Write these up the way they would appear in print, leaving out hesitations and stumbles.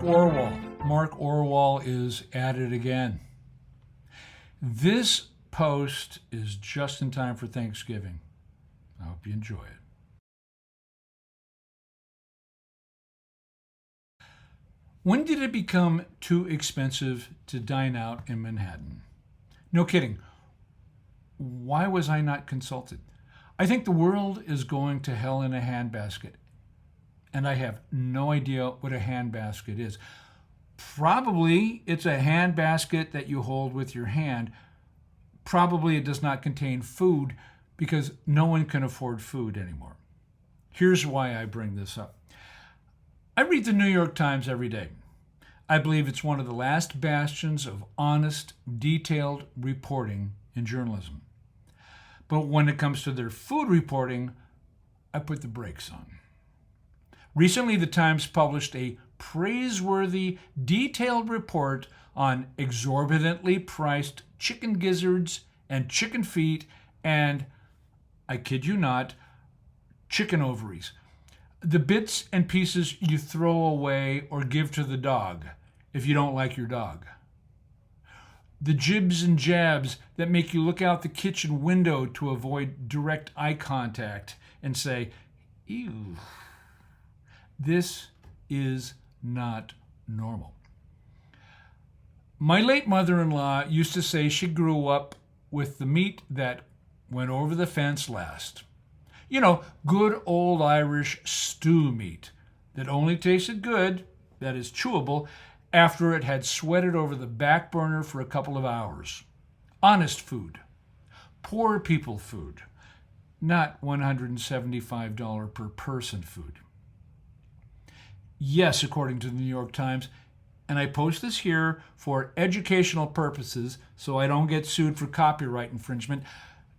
Orwoll. Mark Orwoll is at it again. This post is just in time for Thanksgiving. I hope you enjoy it. When did it become too expensive to dine out in Manhattan? No kidding. Why was I not consulted? I think the world is going to hell in a handbasket, and I have no idea what a handbasket is. Probably it's a handbasket that you hold with your hand. Probably it does not contain food because no one can afford food anymore. Here's why I bring this up. I read the New York Times every day. I believe it's one of the last bastions of honest, detailed reporting in journalism. But when it comes to their food reporting, I put the brakes on. Recently, the Times published a praiseworthy, detailed report on exorbitantly priced chicken gizzards and chicken feet and, I kid you not, chicken ovaries. The bits and pieces you throw away or give to the dog if you don't like your dog. The jibs and jabs that make you look out the kitchen window to avoid direct eye contact and say, ew, this is not normal. My late mother-in-law used to say she grew up with the meat that went over the fence last. You know, good old Irish stew meat that only tasted good, that is chewable, after it had sweated over the back burner for a couple of hours. Honest food. Poor people food. Not $175 per person food. Yes, according to the New York Times, and I post this here for educational purposes so I don't get sued for copyright infringement,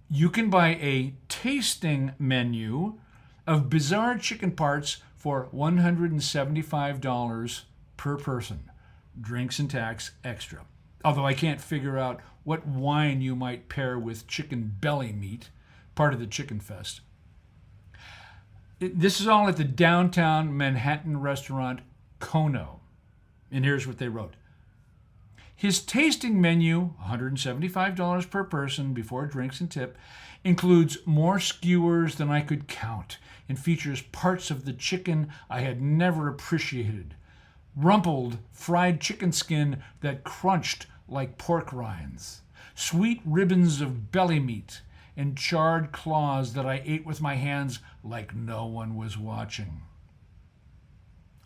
you can buy a tasting menu of bizarre chicken parts for $175 per person. Drinks and tax extra. Although I can't figure out what wine you might pair with chicken belly meat, part of the Chicken Fest. This is all at the downtown Manhattan restaurant Kono. And here's what they wrote. His tasting menu, $175 per person before drinks and tip, includes more skewers than I could count and features parts of the chicken I had never appreciated. Rumpled fried chicken skin that crunched like pork rinds. Sweet ribbons of belly meat and charred claws that I ate with my hands like no one was watching.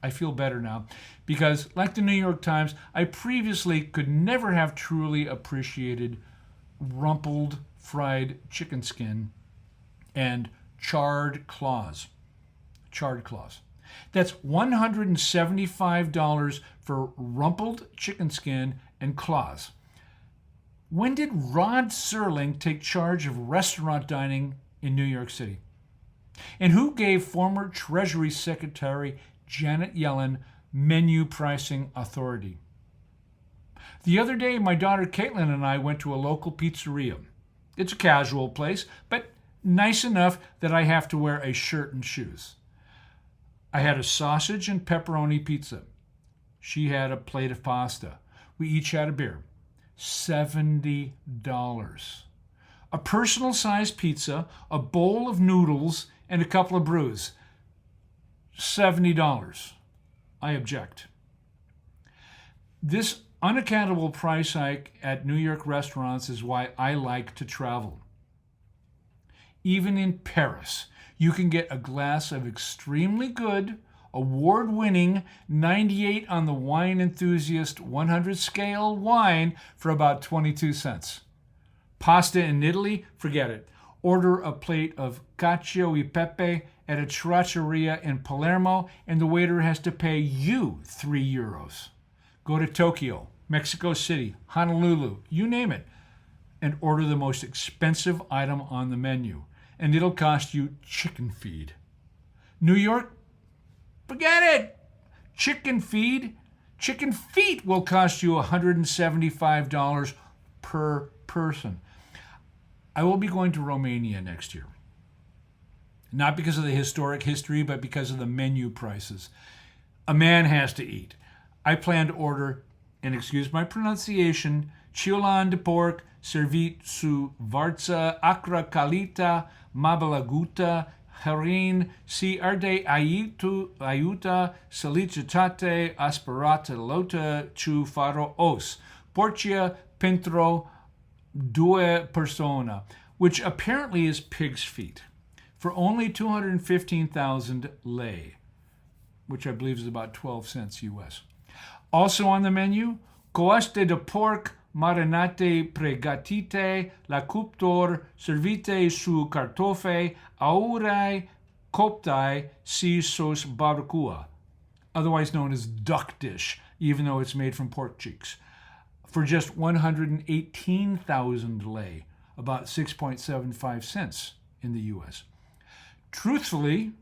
I feel better now because, like the New York Times, I previously could never have truly appreciated rumpled fried chicken skin and charred claws. Charred claws. That's $175 for rumpled chicken skin and claws. When did Rod Serling take charge of restaurant dining in New York City? And who gave former Treasury Secretary Janet Yellen menu pricing authority? The other day, my daughter Caitlin and I went to a local pizzeria. It's a casual place, but nice enough that I have to wear a shirt and shoes. I had a sausage and pepperoni pizza. She had a plate of pasta. We each had a beer. $70. A personal-sized pizza, a bowl of noodles, and a couple of brews. $70. I object. This unaccountable price hike at New York restaurants is why I like to travel. Even in Paris, you can get a glass of extremely good, award-winning 98 on the Wine Enthusiast 100 scale wine for about 22 cents. Pasta in Italy? Forget it. Order a plate of cacio e pepe at a trattoria in Palermo, and the waiter has to pay you €3. Go to Tokyo, Mexico City, Honolulu, you name it, and order the most expensive item on the menu, and it'll cost you chicken feed. New York? Forget it! Chicken feed? Chicken feet will cost you $175 per person. I will be going to Romania next year. Not because of the historic history, but because of the menu prices. A man has to eat. I plan to order, and excuse my pronunciation, chiolan de porc, servit su varza, acra calita, mabalaguta, harin, si arde aiuta, solicitate, asperata lota, chu faro os, porcia pentro due persona, which apparently is pig's feet, for only 215,000 lei, which I believe is about 12 cents US. Also on the menu, coaste de porc marinate pregatite, la cuptor servite su cartofe, aurae coptae si sos barbacoa, otherwise known as duck dish, even though it's made from pork cheeks, for just 118,000 lei, about 6.75 cents in the US. Truthfully,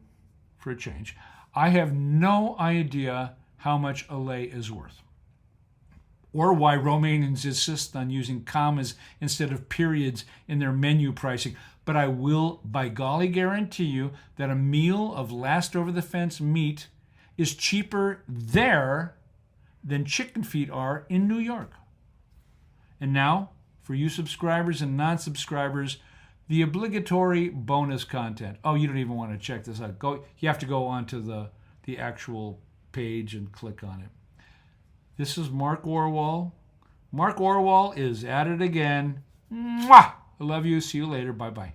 for a change, I have no idea how much a lei is worth, or why Romanians insist on using commas instead of periods in their menu pricing, but I will by golly guarantee you that a meal of last over the fence meat is cheaper there than chicken feet are in New York. And now, for you subscribers and non-subscribers, the obligatory bonus content. Oh, you don't even want to check this out. You have to go onto the actual page and click on it. This is Mark Orwoll. Mark Orwoll is at it again. Mwah! I love you. See you later. Bye-bye.